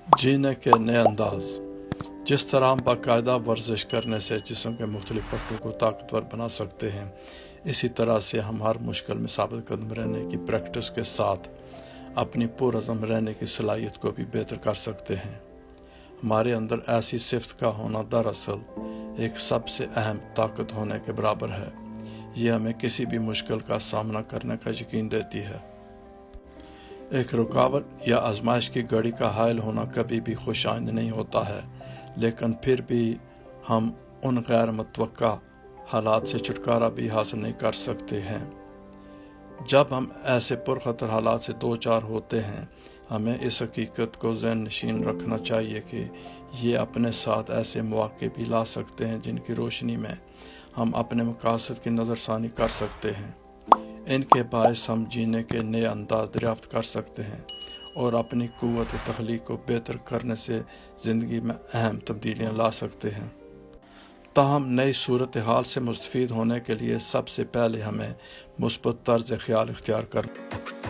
जीने के नए अंदाज। जिस तरह हम बाकायदा वर्जिश करने से जिस्म के मुख्तलिफ पट्टों को ताकतवर बना सकते हैं, इसी तरह से हम हर मुश्किल में साबित कदम रहने की प्रैक्टिस के साथ अपनी पुरअज़म रहने की सलाहियत को भी बेहतर कर सकते हैं। हमारे अंदर ऐसी सिफ्त का होना दरअसल एक सबसे अहम ताकत होने के बराबर है। ये हमें किसी भी मुश्किल का सामना करने का यकीन देती है। एक रुकावट या आजमाइश की घड़ी का हायल होना कभी भी खुशाइंद नहीं होता है, लेकिन फिर भी हम उन गैर मुतवक्का हालात से छुटकारा भी हासिल नहीं कर सकते हैं। जब हम ऐसे पुरखतर हालात से दो चार होते हैं, हमें इस हकीकत को ज़हन नशीन रखना चाहिए कि ये अपने साथ ऐसे मौके भी ला सकते हैं जिनकी रोशनी में हम अपने मकासद की नज़रसानी कर सकते हैं। इनके बायस हम जीने के नए अंदाज दरियाफ्त कर सकते हैं और अपनी क़ुव्वत तख्लीक को बेहतर करने से ज़िंदगी में अहम तब्दीलियाँ ला सकते हैं। ताहम नई सूरत हाल से मुस्तफ़ीद होने के लिए सबसे पहले हमें मुस्बत तर्ज़ ख़याल इख्तियार करना